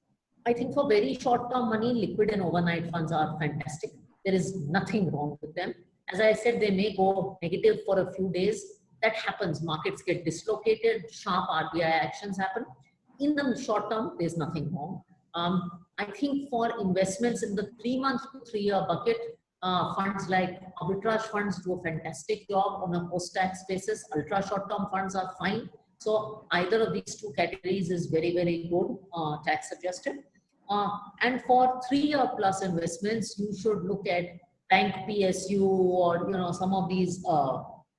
Speaker 2: I think for very short-term money, liquid and overnight funds are fantastic. There is nothing wrong with them. As I said, they may go negative for a few days. That happens. Markets get dislocated, sharp RBI actions happen. In the short term, there's nothing wrong. I think for investments in the 3-month to 3-year bucket, funds like arbitrage funds do a fantastic job on a post-tax basis. Ultra short-term funds are fine. So either of these two categories is very, very good, tax adjusted. And for 3-year plus investments, you should look at bank PSU or some of these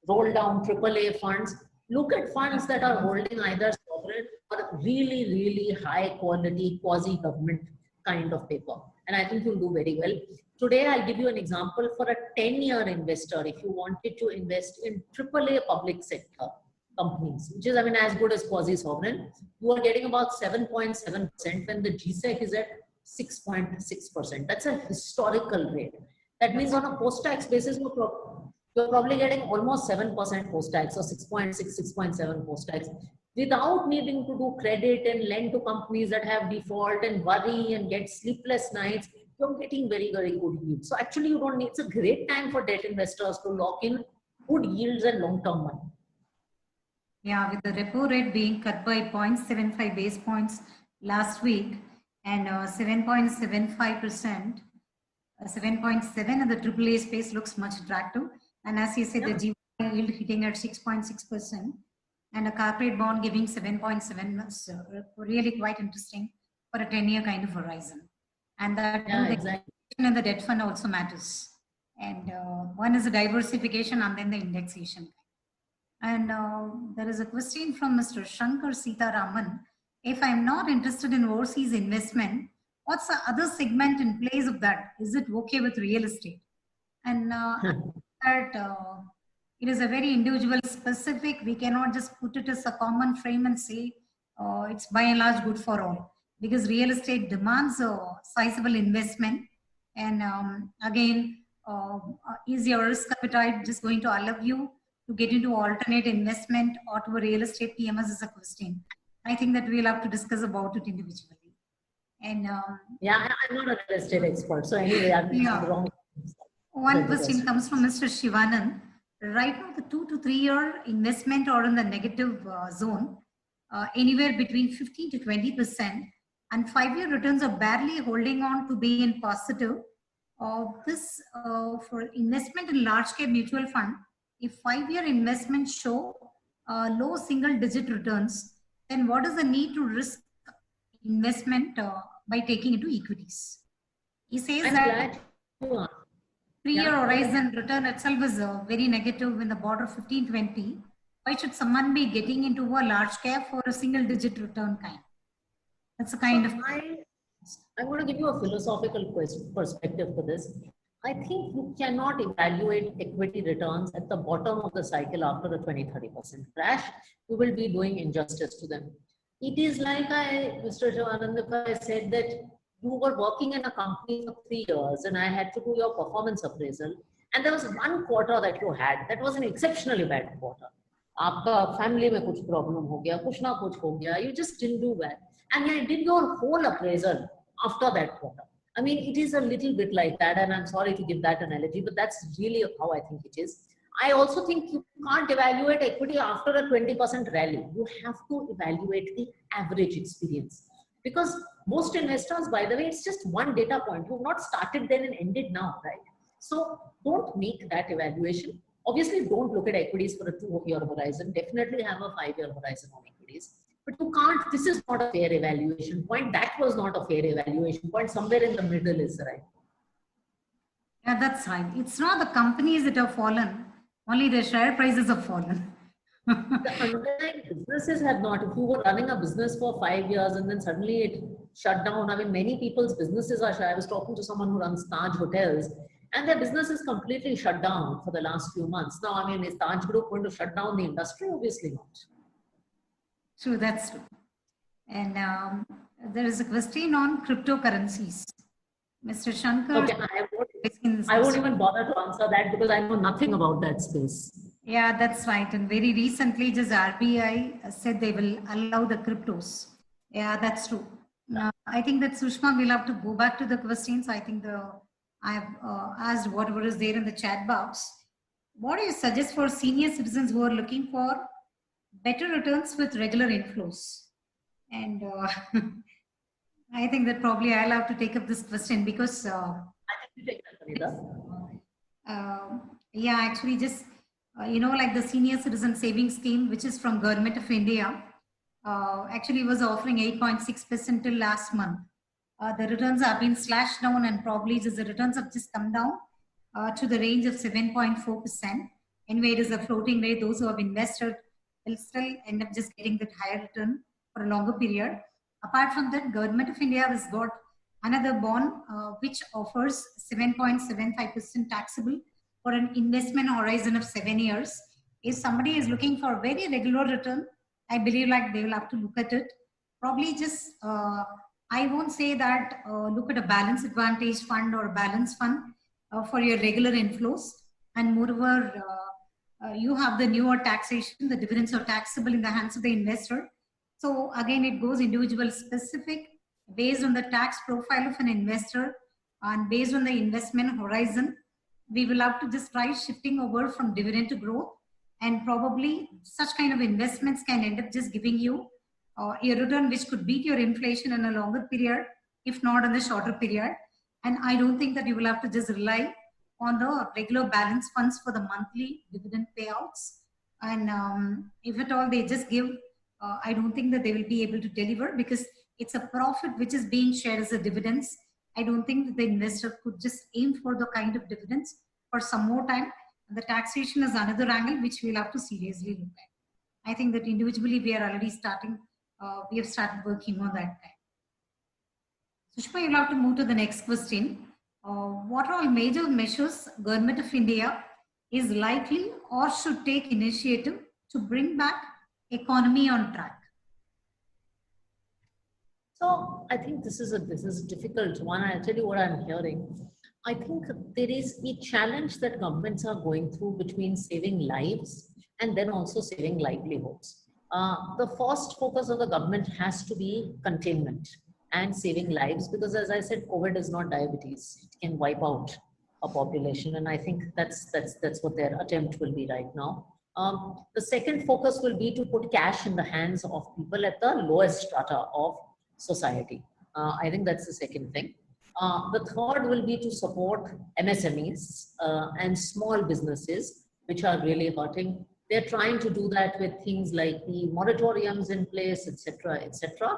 Speaker 2: roll down AAA funds. Look at funds that are holding either sovereign or really, really high quality quasi government kind of paper. And I think you'll do very well. Today, I'll give you an example for a 10-year investor. If you wanted to invest in AAA public sector companies, which is, as good as quasi-sovereign, you are getting about 7.7% when the GSEC is at 6.6%. That's a historical rate. That means on a post-tax basis, you're probably getting almost 7% post-tax or 6.6, 6.7 post-tax without needing to do credit and lend to companies that have default and worry and get sleepless nights. You're getting very, very good yields. So actually you don't need, it's a great time for debt investors to lock in good yields and long-term money.
Speaker 1: Yeah, with the repo rate being cut by 0.75 base points last week and 7.75%, 7.7 in the AAA space looks much attractive. And as you said, the G yield hitting at 6.6% and a corporate bond giving 7.7, so really quite interesting for a 10-year kind of horizon. And that
Speaker 2: exactly.
Speaker 1: And the debt fund also matters. And one is the diversification and then the indexation. And there is a question from Mr. Shankar Sitaraman. If I'm not interested in overseas investment, what's the other segment in place of that? Is it okay with real estate? And it is a very individual specific. We cannot just put it as a common frame and say it's by and large good for all, because real estate demands a sizable investment. And again, is your risk appetite just going to allow you to get into alternate investment or to a real estate PMS is a question. I think that we'll have to discuss about it individually. And
Speaker 2: yeah, I'm not a real estate expert, so anyway, I'm wrong.
Speaker 1: One question comes from Mr. Shivanand. Right now, the 2 to 3 year investment are in the negative zone, anywhere between 15 to 20%, and 5-year returns are barely holding on to be in positive. This for investment in large cap mutual fund, if 5-year investments show low single digit returns, then what is the need to risk investment by taking into equities? He says that 3-year horizon return itself is very negative in the border 15-20. Why should someone be getting into a large cap for a single digit return kind? That's a kind of...
Speaker 2: I'm going to give you a philosophical perspective for this. I think you cannot evaluate equity returns at the bottom of the cycle after a 20-30% crash. You will be doing injustice to them. It is like Mr. Shivanand, if I said that you were working in a company for 3 years and I had to do your performance appraisal, and there was one quarter that you had that was an exceptionally bad quarter. Aapka family mein kuch problem ho gaya, kuch na kuch ho gaya, you just didn't do well. And I did your whole appraisal after that quarter. It is a little bit like that, and I'm sorry to give that analogy, but that's really how I think it is. I also think you can't evaluate equity after a 20% rally. You have to evaluate the average experience. Because most investors, by the way, it's just one data point. You've not started then and ended now, right? So don't make that evaluation. Obviously, don't look at equities for a 2-year horizon. Definitely have a 5-year horizon on equities. But you can't, this is not a fair evaluation point. That was not a fair evaluation point. Somewhere in the middle is right.
Speaker 1: Yeah, that's right. It's not the companies that have fallen, only the share prices have fallen.
Speaker 2: The underlying businesses have not. If you were running a business for 5 years and then suddenly it shut down, I mean, many people's businesses are shut. I was talking to someone who runs Taj Hotels and their business is completely shut down for the last few months. Now, I mean, is Taj Group going to shut down the industry? Obviously not.
Speaker 1: True, that's true. And there is a question on cryptocurrencies. Mr. Shankar.
Speaker 2: Okay, I won't even bother to answer that because I know nothing about that space.
Speaker 1: Yeah, that's right. And very recently, just RBI said they will allow the cryptos. Yeah, that's true. I think that Sushma will have to go back to the questions. I think I've asked whatever is there in the chat box. What do you suggest for senior citizens who are looking for better returns with regular inflows? And I think that probably I'll have to take up this question because yeah, actually just, you know, like the senior citizen savings scheme, which is from Government of India, actually was offering 8.6% till last month. The returns have been slashed down and probably just the returns have just come down to the range of 7.4%. Anyway, it is a floating rate. Those who have invested will still end up just getting that higher return for a longer period. Apart from that, Government of India has got another bond which offers 7.75% taxable for an investment horizon of 7 years. If somebody is looking for a very regular return, I believe like they will have to look at it. Probably just, I won't say that look at a balance advantage fund or a balance fund for your regular inflows. And moreover, you have the newer taxation, the dividends are taxable in the hands of the investor. So again, it goes individual specific based on the tax profile of an investor and based on the investment horizon. We will have to just try shifting over from dividend to growth, and probably such kind of investments can end up just giving you a return which could beat your inflation in a longer period, if not in the shorter period. And I don't think that you will have to just rely on the regular balance funds for the monthly dividend payouts. And if at all they just give, I don't think that they will be able to deliver because it's a profit which is being shared as a dividends. I don't think that the investor could just aim for the kind of dividends for some more time. The taxation is another angle which we'll have to seriously look at. I think that individually we are already starting, we have started working on that. Sushma, you'll have to move to the next question. What are all major measures Government of India is likely or should take initiative to bring back economy on track?
Speaker 2: So I think this is a difficult one. I'll tell you what I'm hearing. I think there is a challenge that governments are going through between saving lives and then also saving livelihoods. The first focus of the government has to be containment and saving lives, because as I said, COVID is not diabetes. It can wipe out a population, and I think that's what their attempt will be right now. The second focus will be to put cash in the hands of people at the lowest strata of society. I think that's the second thing. The third will be to support MSMEs and small businesses, which are really hurting. They're trying to do that with things like the moratoriums in place, etc., etc.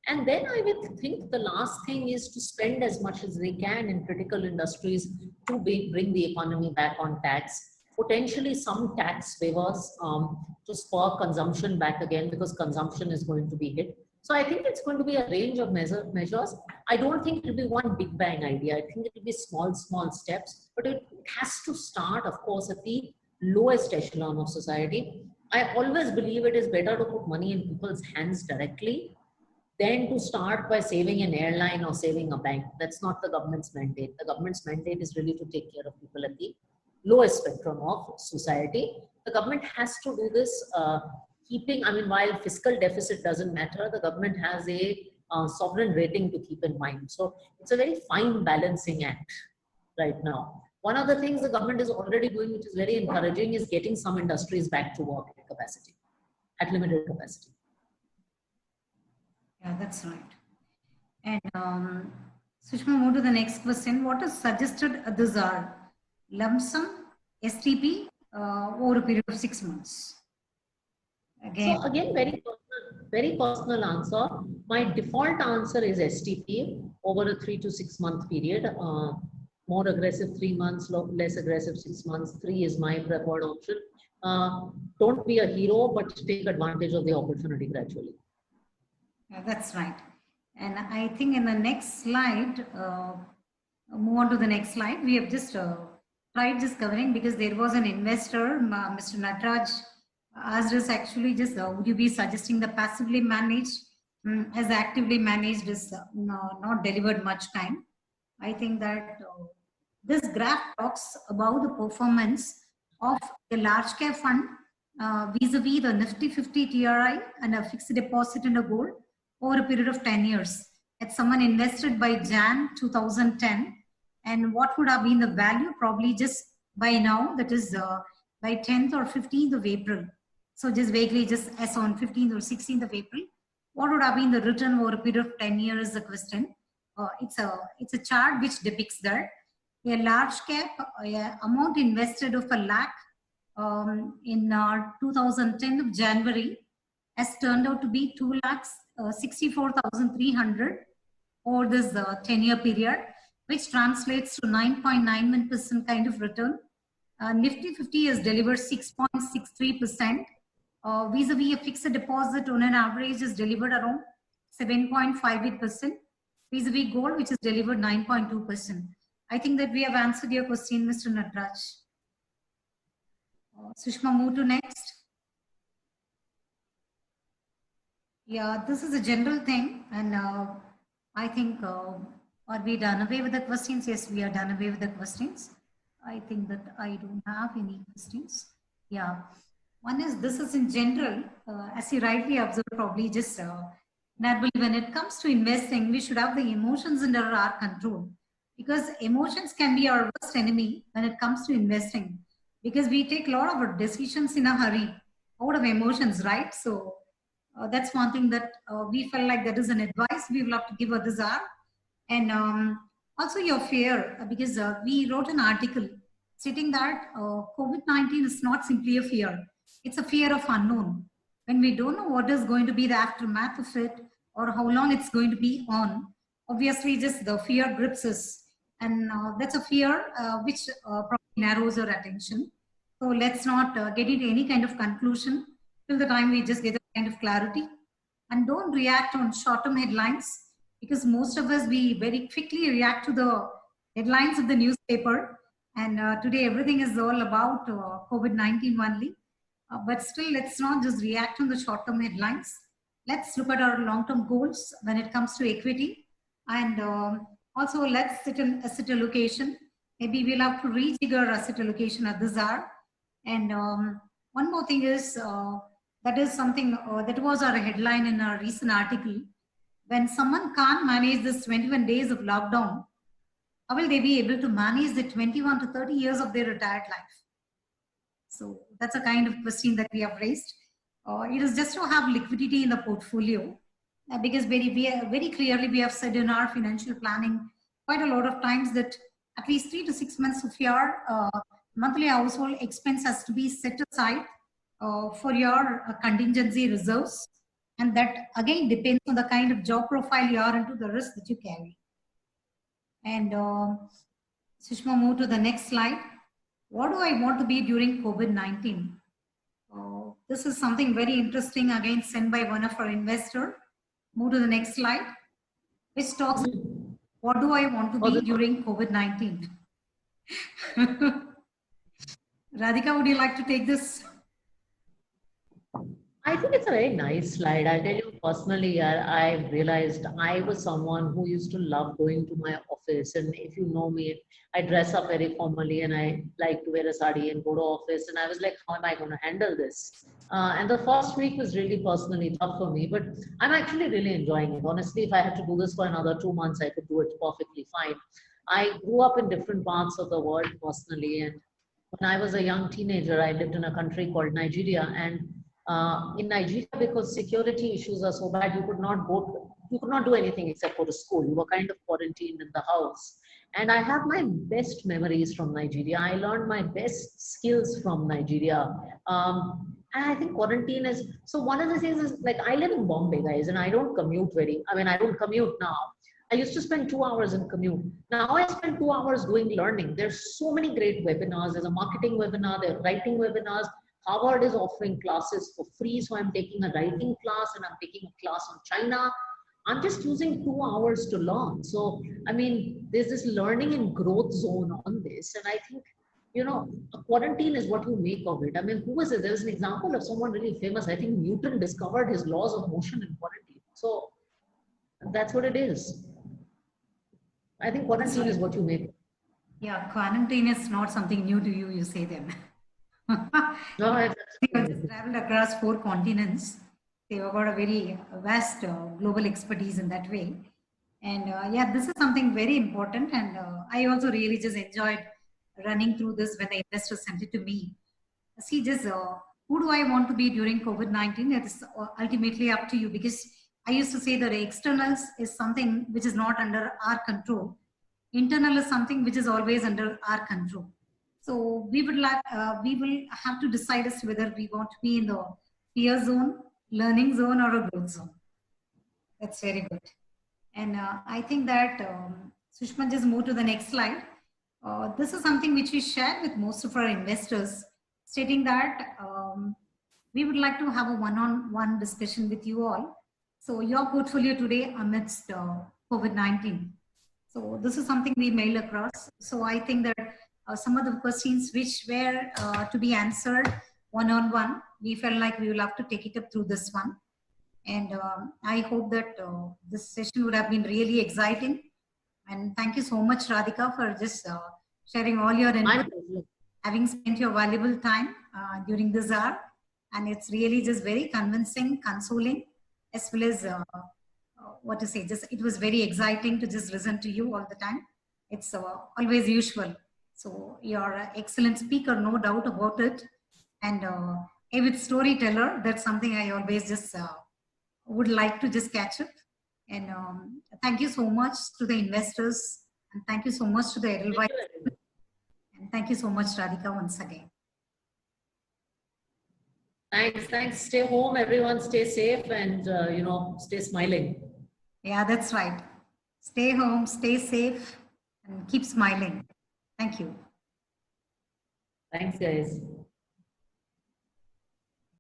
Speaker 2: And then I would think the last thing is to spend as much as they can in critical industries to bring the economy back on tax. Potentially some tax waivers to spur consumption back again, because consumption is going to be hit. So I think it's going to be a range of measures. I don't think it will be one big bang idea. I think it will be small steps, but it has to start, of course, at the lowest echelon of society. I always believe it is better to put money in people's hands directly than to start by saving an airline or saving a bank. That's not the government's mandate. The government's mandate is really to take care of people at the lowest spectrum of society. The government has to do this while fiscal deficit doesn't matter, the government has a sovereign rating to keep in mind. So it's a very fine balancing act right now. One of the things the government is already doing, which is very encouraging, is getting some industries back to work at capacity, at limited capacity.
Speaker 1: Yeah, that's right. And Sushma, move to the next question. What is suggested others are lump sum, STP, over a period of 6 months? Again.
Speaker 2: So again, very personal answer. My default answer is STP over a 3 to 6 month period. More aggressive 3 months, less aggressive 6 months. 3 is my preferred option. Don't be a hero, but take advantage of the opportunity gradually.
Speaker 1: Yeah, that's right. And I think in the next slide, move on to the next slide. We have just tried just covering because there was an investor, Mr. Natraj, asked us actually just would you be suggesting the passively managed as actively managed is not delivered much time. I think that this graph talks about the performance of a large cap fund vis-a-vis the Nifty 50 TRI and a fixed deposit and a gold over a period of 10 years. It's someone invested by Jan 2010, and what would have been the value probably just by now, that is by 10th or 15th of April. So just vaguely just as on 15th or 16th of April, what would have been the return over a period of 10 years is the question. It's a chart which depicts that a large cap amount invested of $1 lakh in 2010 of January has turned out to be 2,64,300 over this 10-year period, which translates to 9.91% kind of return. Nifty 50 has delivered 6.63%. Vis-a-vis a fixed deposit on an average is delivered around 7.58%. Vis-a-vis gold, which is delivered 9.2%. I think that we have answered your question, Mr. Natraj. Sushma, move to next. Yeah, this is a general thing, and I think, are we done away with the questions? Yes, we are done away with the questions. I think that I don't have any questions. Yeah, one is, this is in general, as you rightly observed, probably just normally when it comes to investing, we should have the emotions under our control, because emotions can be our worst enemy when it comes to investing, because we take a lot of our decisions in a hurry out of emotions, right? So that's one thing that we felt like that is an advice we will have to give others are. And also your fear, because we wrote an article stating that COVID-19 is not simply a fear. It's a fear of unknown. When we don't know what is going to be the aftermath of it or how long it's going to be on, obviously just the fear grips us. And that's a fear which probably narrows our attention. So let's not get into any kind of conclusion till the time we just get a kind of clarity. And don't react on short-term headlines, because most of us, we very quickly react to the headlines of the newspaper. And today everything is all about COVID-19 only. But still, let's not just react on the short-term headlines. Let's look at our long-term goals when it comes to equity. And also let's sit in asset allocation. Maybe we'll have to rejigger asset allocation at the ZAR. And one more thing is, that is something that was our headline in our recent article. When someone can't manage this 21 days of lockdown, how will they be able to manage the 21 to 30 years of their retired life? So that's a kind of question that we have raised. It is just to have liquidity in the portfolio, because very clearly we have said in our financial planning quite a lot of times that at least 3 to 6 months of your monthly household expense has to be set aside for your contingency reserves. And that again depends on the kind of job profile you are into, the risk that you carry. And Sushma, move to the next slide. What do I want to be during COVID-19? This is something very interesting, again sent by one of our investor. Move to the next slide, which talks about what do I want to be during COVID-19? Radhika, would you like to take this?
Speaker 2: I think it's a very nice slide. I tell you personally, I realized I was someone who used to love going to my office. And if you know me, I dress up very formally and I like to wear a sari and go to office. And I was like, how am I going to handle this? And the first week was really personally tough for me, but I'm actually really enjoying it. Honestly, if I had to do this for another 2 months, I could do it perfectly fine. I grew up in different parts of the world personally, and when I was a young teenager, I lived in a country called Nigeria, and in Nigeria, because security issues are so bad, you could not do anything except go to school. You were kind of quarantined in the house. And I have my best memories from Nigeria. I learned my best skills from Nigeria. And I think quarantine is, so one of the things is like, I live in Bombay, guys, and I don't commute I don't commute now. I used to spend 2 hours in commute. Now I spend 2 hours doing learning. There's so many great webinars. There's a marketing webinar, there are writing webinars. Harvard is offering classes for free. So I'm taking a writing class and I'm taking a class on China. I'm just using 2 hours to learn. So, I mean, there's this learning and growth zone on this. And I think, a quarantine is what you make of it. I mean, who was it? There was an example of someone really famous. I think Newton discovered his laws of motion in quarantine. So that's what it is. I think quarantine is what you make.
Speaker 1: Yeah, quarantine is not something new to you, you say them.
Speaker 2: No,
Speaker 1: They have just traveled across 4 continents. They've got a very vast global expertise in that way. And yeah, this is something very important. And I also really just enjoyed running through this when the investor sent it to me. See, just who do I want to be during COVID-19? It is ultimately up to you, because I used to say that externals is something which is not under our control. Internal is something which is always under our control. So we will have to decide as to whether we want to be in the fear zone, learning zone, or a growth zone. That's very good. And I think that Sushma, just move to the next slide. This is something which we shared with most of our investors, stating that we would like to have a one-on-one discussion with you all. So your portfolio today amidst COVID-19. So this is something we mail across. So I think that some of the questions which were to be answered one-on-one, we felt like we will have to take it up through this one. And I hope that this session would have been really exciting. And thank you so much, Radhika, for just sharing all your input, having spent your valuable time during this hour. And it's really just very convincing, consoling, as well as what to say, just it was very exciting to just listen to you all the time. It's always usual. So you're an excellent speaker, no doubt about it. And a with storyteller, that's something I always just would like to just catch up. And thank you so much to the investors, and thank you so much to the Edelweiss. And thank you so much, Radhika, once again.
Speaker 2: Thanks. Stay home, everyone. Stay safe, and stay smiling.
Speaker 1: Yeah, that's right. Stay home, stay safe, and keep smiling. Thank you.
Speaker 2: Thanks, guys.